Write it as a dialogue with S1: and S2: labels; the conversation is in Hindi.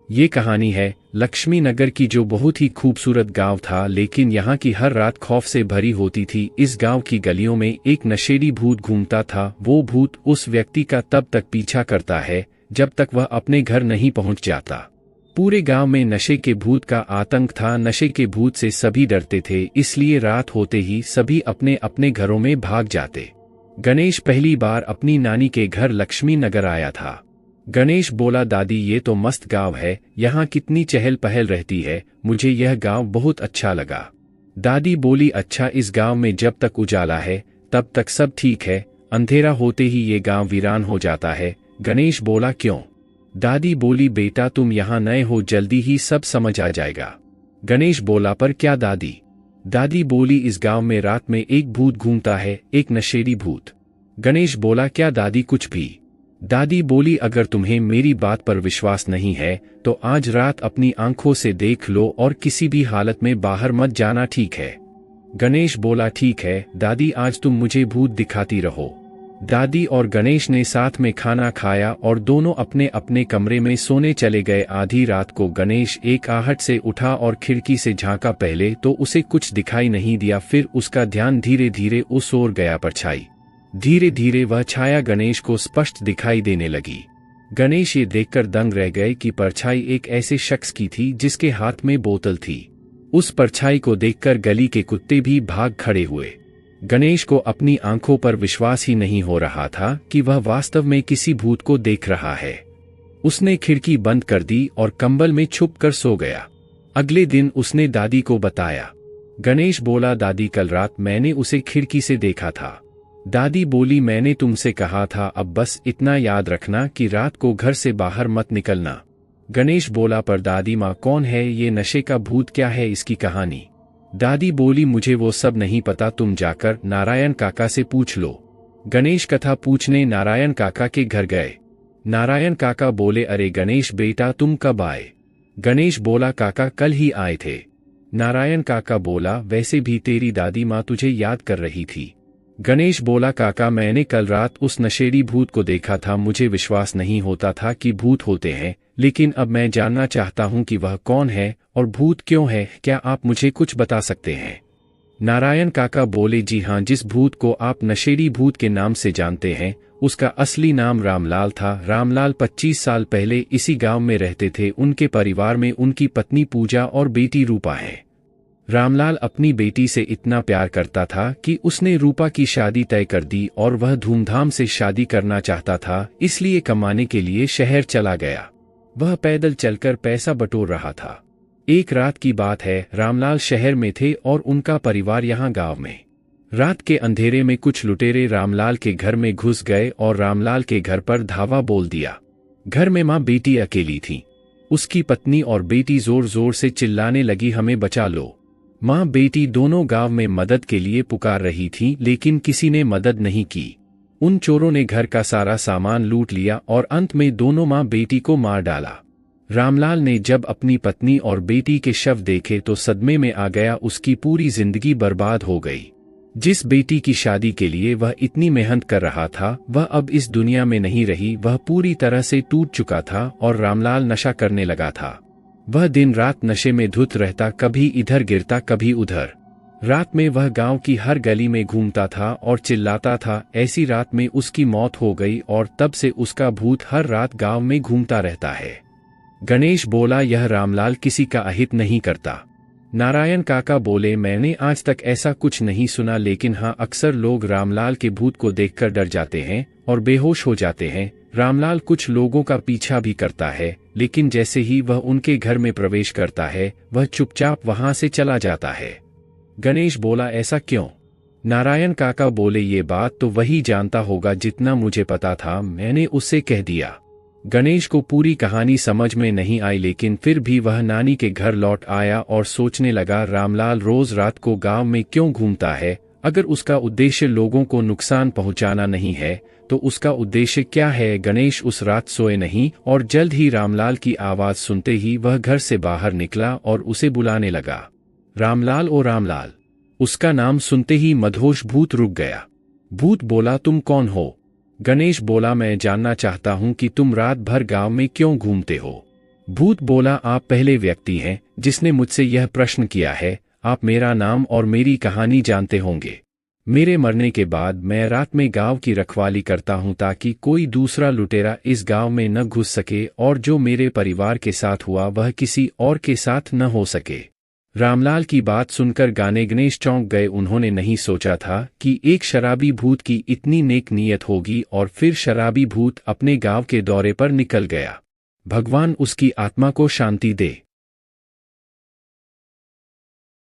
S1: ये कहानी है लक्ष्मी नगर की, जो बहुत ही खूबसूरत गांव था, लेकिन यहाँ की हर रात खौफ से भरी होती थी। इस गांव की गलियों में एक नशेड़ी भूत घूमता था। वो भूत उस व्यक्ति का तब तक पीछा करता है जब तक वह अपने घर नहीं पहुंच जाता। पूरे गांव में नशे के भूत का आतंक था। नशे के भूत से सभी डरते थे, इसलिए रात होते ही सभी अपने अपने घरों में भाग जाते। गणेश पहली बार अपनी नानी के घर लक्ष्मी नगर आया था। गणेश बोला, दादी ये तो मस्त गांव है, यहाँ कितनी चहल पहल रहती है, मुझे यह गांव बहुत अच्छा लगा। दादी बोली, अच्छा, इस गांव में जब तक उजाला है तब तक सब ठीक है, अंधेरा होते ही ये गांव वीरान हो जाता है। गणेश बोला, क्यों? दादी बोली, बेटा तुम यहाँ नए हो, जल्दी ही सब समझ आ जाएगा। गणेश बोला, पर क्या दादी? दादी बोली, इस गांव में रात में एक भूत घूमता है, एक नशेड़ी भूत। गणेश बोला, क्या दादी कुछ भी? दादी बोली, अगर तुम्हें मेरी बात पर विश्वास नहीं है तो आज रात अपनी आंखों से देख लो और किसी भी हालत में बाहर मत जाना, ठीक है? गणेश बोला, ठीक है दादी, आज तुम मुझे भूत दिखाती रहो। दादी और गणेश ने साथ में खाना खाया और दोनों अपने अपने कमरे में सोने चले गए। आधी रात को गणेश एक आहट से उठा और खिड़की से झांका। पहले तो उसे कुछ दिखाई नहीं दिया, फिर उसका ध्यान धीरे धीरे उस ओर गया। परछाई धीरे धीरे वह छाया गणेश को स्पष्ट दिखाई देने लगी। गणेश ये देखकर दंग रह गए कि परछाई एक ऐसे शख्स की थी जिसके हाथ में बोतल थी। उस परछाई को देखकर गली के कुत्ते भी भाग खड़े हुए। गणेश को अपनी आंखों पर विश्वास ही नहीं हो रहा था कि वह वास्तव में किसी भूत को देख रहा है। उसने खिड़की बंद कर दी और कंबल में छुप कर सो गया। अगले दिन उसने दादी को बताया। गणेश बोला, दादी कल रात मैंने उसे खिड़की से देखा था। दादी बोली, मैंने तुमसे कहा था, अब बस इतना याद रखना कि रात को घर से बाहर मत निकलना। गणेश बोला, पर दादी माँ कौन है ये नशे का भूत, क्या है इसकी कहानी? दादी बोली, मुझे वो सब नहीं पता, तुम जाकर नारायण काका से पूछ लो। गणेश कथा पूछने नारायण काका के घर गए। नारायण काका बोले, अरे गणेश बेटा तुम कब आए? गणेश बोला, काका कल ही आए थे। नारायण काका बोला, वैसे भी तेरी दादी माँ तुझे याद कर रही थी। गणेश बोला, काका मैंने कल रात उस नशेड़ी भूत को देखा था। मुझे विश्वास नहीं होता था कि भूत होते हैं, लेकिन अब मैं जानना चाहता हूं कि वह कौन है और भूत क्यों है। क्या आप मुझे कुछ बता सकते हैं? नारायण काका बोले, जी हाँ, जिस भूत को आप नशेड़ी भूत के नाम से जानते हैं उसका असली नाम रामलाल था। रामलाल 25 साल पहले इसी गांव में रहते थे। उनके परिवार में उनकी पत्नी पूजा और बेटी रूपा है। रामलाल अपनी बेटी से इतना प्यार करता था कि उसने रूपा की शादी तय कर दी और वह धूमधाम से शादी करना चाहता था, इसलिए कमाने के लिए शहर चला गया। वह पैदल चलकर पैसा बटोर रहा था। एक रात की बात है, रामलाल शहर में थे और उनका परिवार यहाँ गांव में। रात के अंधेरे में कुछ लुटेरे रामलाल के घर में घुस गए और रामलाल के घर पर धावा बोल दिया। घर में माँ बेटी अकेली थी। उसकी पत्नी और बेटी जोर जोर से चिल्लाने लगी, हमें बचा लो। माँ बेटी दोनों गांव में मदद के लिए पुकार रही थी, लेकिन किसी ने मदद नहीं की। उन चोरों ने घर का सारा सामान लूट लिया और अंत में दोनों माँ बेटी को मार डाला। रामलाल ने जब अपनी पत्नी और बेटी के शव देखे तो सदमे में आ गया। उसकी पूरी जिंदगी बर्बाद हो गई। जिस बेटी की शादी के लिए वह इतनी मेहनत कर रहा था वह अब इस दुनिया में नहीं रही। वह पूरी तरह से टूट चुका था और रामलाल नशा करने लगा था। वह दिन रात नशे में धुत रहता, कभी इधर गिरता कभी उधर। रात में वह गांव की हर गली में घूमता था और चिल्लाता था। ऐसी रात में उसकी मौत हो गई और तब से उसका भूत हर रात गांव में घूमता रहता है। गणेश बोला, यह रामलाल किसी का अहित नहीं करता। नारायण काका बोले, मैंने आज तक ऐसा कुछ नहीं सुना, लेकिन हाँ, अक्सर लोग रामलाल के भूत को देखकर डर जाते हैं और बेहोश हो जाते हैं। रामलाल कुछ लोगों का पीछा भी करता है, लेकिन जैसे ही वह उनके घर में प्रवेश करता है वह चुपचाप वहां से चला जाता है। गणेश बोला, ऐसा क्यों? नारायण काका बोले, ये बात तो वही जानता होगा, जितना मुझे पता था मैंने उससे कह दिया। गणेश को पूरी कहानी समझ में नहीं आई, लेकिन फिर भी वह नानी के घर लौट आया और सोचने लगा, रामलाल रोज रात को गांव में क्यों घूमता है? अगर उसका उद्देश्य लोगों को नुकसान पहुंचाना नहीं है तो उसका उद्देश्य क्या है? गणेश उस रात सोए नहीं और जल्द ही रामलाल की आवाज सुनते ही वह घर से बाहर निकला और उसे बुलाने लगा, रामलाल ओ रामलाल। उसका नाम सुनते ही मदहोश भूत रुक गया। भूत बोला, तुम कौन हो? गणेश बोला, मैं जानना चाहता हूं कि तुम रात भर गांव में क्यों घूमते हो। भूत बोला, आप पहले व्यक्ति हैं जिसने मुझसे यह प्रश्न किया है। आप मेरा नाम और मेरी कहानी जानते होंगे। मेरे मरने के बाद मैं रात में गांव की रखवाली करता हूं ताकि कोई दूसरा लुटेरा इस गांव में न घुस सके और जो मेरे परिवार के साथ हुआ वह किसी और के साथ न हो सके। रामलाल की बात सुनकर गाने गणेश चौंक गए। उन्होंने नहीं सोचा था कि एक शराबी भूत की इतनी नेक नीयत होगी। और फिर शराबी भूत अपने गांव के दौरे पर निकल गया। भगवान उसकी आत्मा को शांति दे।